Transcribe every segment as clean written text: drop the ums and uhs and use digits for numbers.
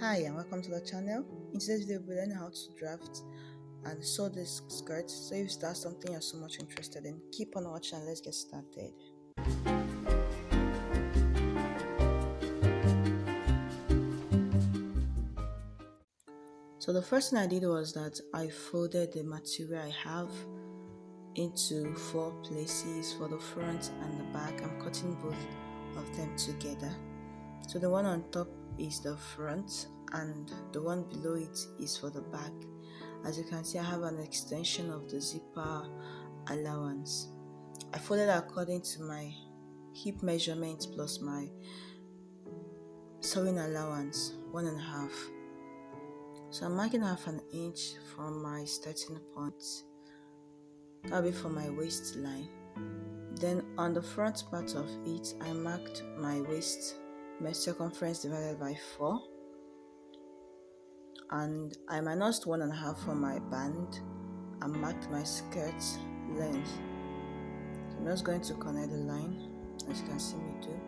Hi and welcome to the channel. In today's video we'll learn how to draft and sew this skirt. So if that's something you're so much interested in, keep on watching and let's get started. So the first thing I did was that I folded the material I have into 4 places for the front and the back. I'm cutting both of them together. So the one on top is the front and the one below it is for the back. As you can see, I have an extension of the zipper allowance. I folded according to my hip measurement plus my sewing allowance, 1.5. So I'm marking half an inch from my starting point. That'll be for my waistline. Then on the front part of it, I marked my waist, my circumference divided by 4. And I minused 1.5 for my band and marked my skirt length. So I'm just going to connect the line, as you can see me do.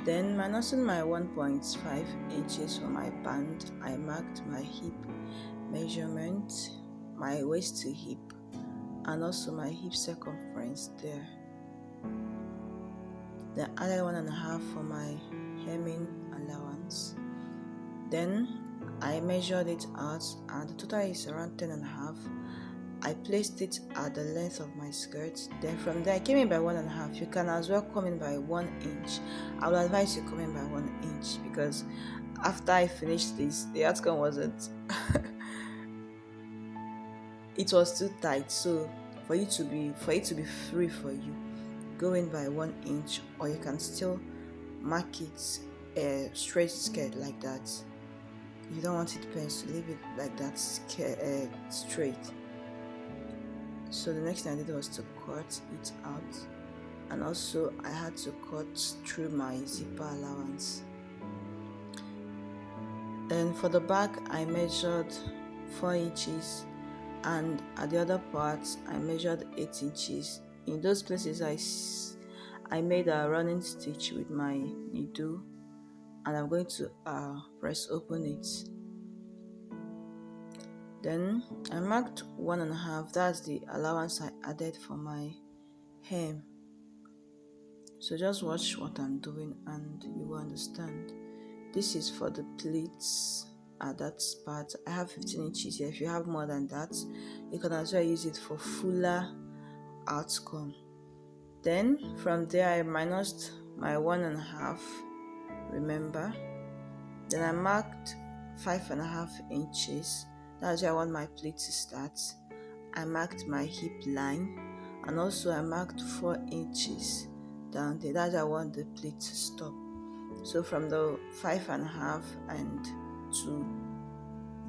Then minusing my 1.5 inches for my band, I marked my hip measurement, my waist to hip, and also my hip circumference there. Then added 1.5 for my hemming allowance. Then I measured it out and the total is around 10.5. I placed it at the length of my skirt. Then from there I came in by 1.5. You can as well come in by 1 inch. I would advise you come in by 1 inch because after I finished this, the outcome wasn't it was too tight. So for it to be free for you, go in by 1 inch, or you can still mark it a straight skirt like that. If you don't want it pencil, leave it like that, straight. So the next thing I did was to cut it out, and also I had to cut through my zipper allowance. Then for the back I measured 4 inches, and at the other parts I measured 8 inches. In those places I made a running stitch with my needle, and I'm going to press open it. Then I marked 1.5. That's the allowance I added for my hem. So just watch what I'm doing and you will understand. This is for the pleats at that part. I have 15 inches here. If you have more than that, you can as well use it for fuller outcome. Then from there I minused my 1.5, remember. Then I marked 5.5 inches. That's where I want my pleat to start. I marked my hip line, and also I marked 4 inches down there. That's where I want the pleat to stop. So from the 5.5 and to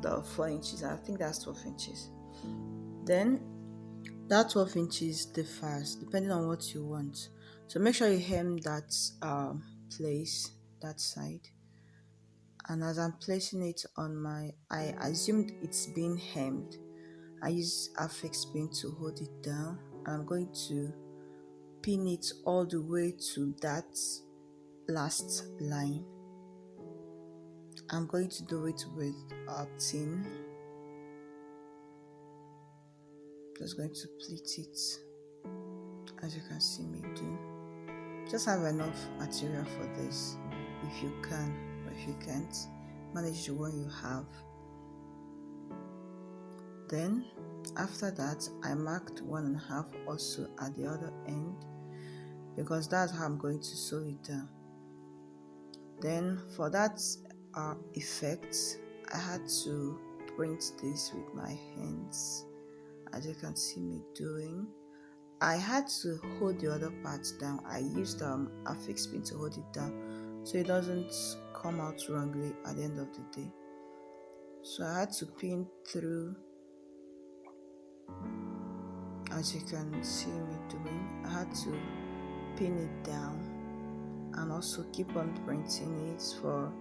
the 4 inches, I think that's 12 inches. Then that 12 inches differs depending on what you want. So make sure you hem that place, that side. And as I'm placing it on I assumed it's being hemmed. I use affix pin to hold it down. I'm going to pin it all the way to that last line. I'm going to do it with a pin. Just going to pleat it, as you can see me do. Just have enough material for this if you can, but if you can't, manage the one you have. Then after that I marked 1.5 also at the other end, because that's how I'm going to sew it down. Then for that effect, I had to print this with my hands, as you can see me doing. I had to hold the other part down. I used affix pin to hold it down so it doesn't come out wrongly at the end of the day. So I had to pin through, as you can see me doing. I had to pin it down and also keep on printing it for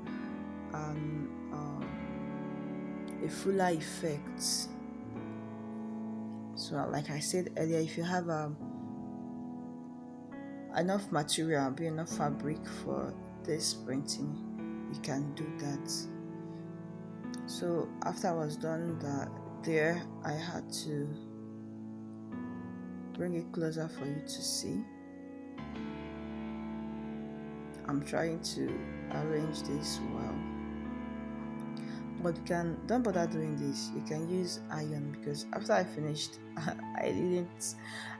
a fuller effect. So like I said earlier, if you have enough material, enough fabric for this printing, you can do that. So after I was done there, I had to bring it closer for you to see. I'm trying to arrange this well, but don't bother doing this. You can use iron, because after I finished I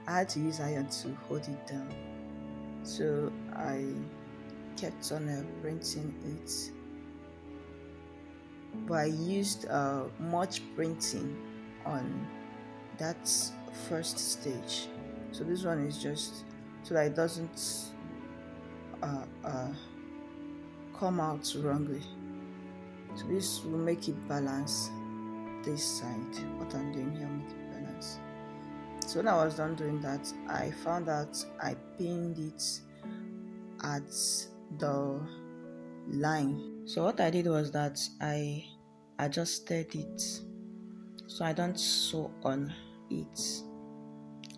had to use iron to hold it down. So I kept on printing it, but I used much printing on that first stage. So this one is just so that it doesn't come out wrongly. So this will make it balance this side. What I'm doing here will make it balance. So when I was done doing that, I found out I pinned it at the line. So what I did was that I adjusted it so I don't sew on it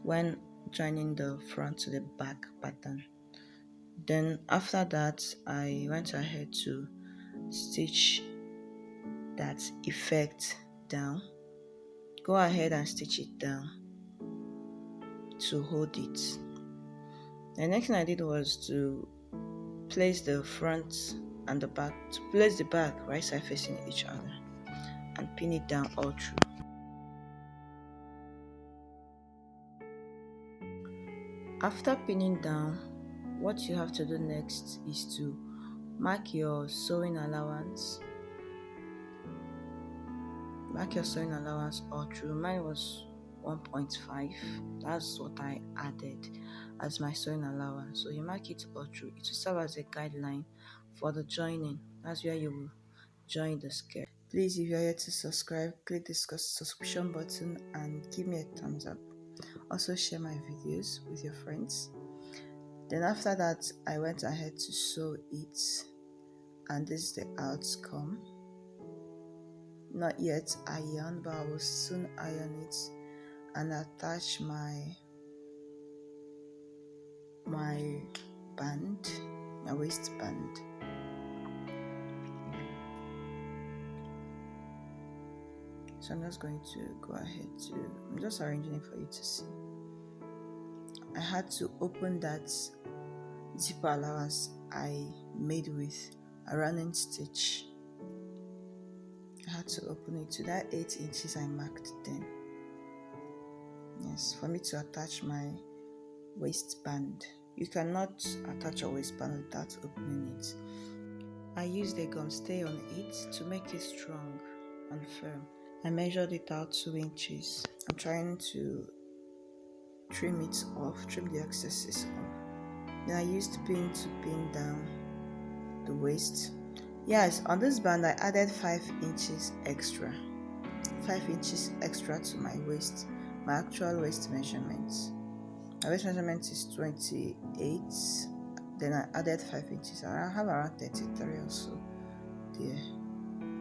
when joining the front to the back pattern. Then after that, I went ahead to stitch that effect down. Go ahead and stitch it down to hold it. The next thing I did was to place the front and the back, to place the back right side facing each other and pin it down all through. After pinning down, what you have to do next is to mark your sewing allowance. Mark your sewing allowance all through. Mine was 1.5. That's what I added as my sewing allowance. So you mark it all through. It will serve as a guideline for the joining. That's where you will join the skirt. Please, if you are yet to subscribe, click the subscription button and give me a thumbs up. Also share my videos with your friends. Then after that, I went ahead to sew it, and this is the outcome. Not yet iron, but I will soon iron it and attach my band, my waistband. So I'm just going to go ahead I'm just arranging it for you to see. I had to open that zipper allowance I made with a running stitch. I had to open it to that 8 inches I marked then. Yes, for me to attach my waistband. You cannot attach your waistband without opening it. I used a gum stay on it to make it strong and firm. I measured it out 2 inches. I'm trying to trim it off, trim the excesses off. Then I used pin to pin down the waist. Yes, on this band I added 5 inches extra. 5 inches extra to my waist, my actual waist measurement. My waist measurement is 28. Then I added 5 inches. I have around 33 or so there,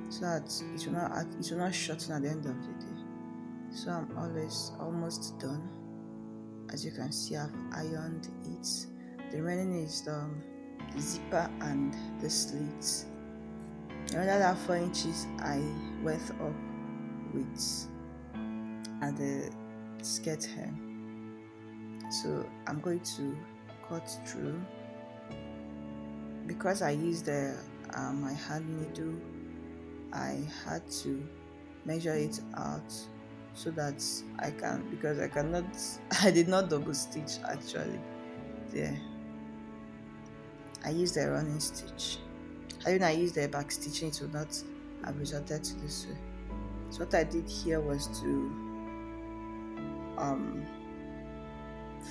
so that it will not shorten at the end of the day. So I'm almost done. As you can see, I've ironed it. The remaining is the zipper and the slits. Another that 4 inches I went up with at the skirt hem. So I'm going to cut through. Because I used my hand needle, I had to measure it out so that because I did not double stitch actually there. I used a running stitch. When I used the back stitching, it would not have resulted to this way. So what I did here was to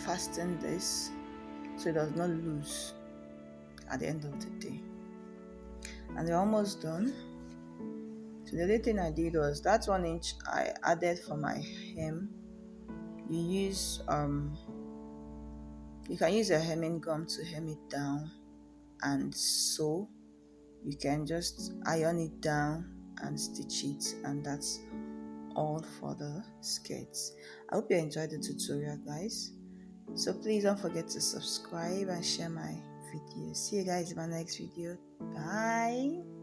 fasten this so it does not loose at the end of the day. And we're almost done. So the other thing I did was that 1 inch I added for my hem. You can use a hemming gum to hem it down and sew. You can just iron it down and stitch it, and that's all for the skirts. I hope you enjoyed the tutorial, guys. So please don't forget to subscribe and share my videos. See you guys in my next video. Bye.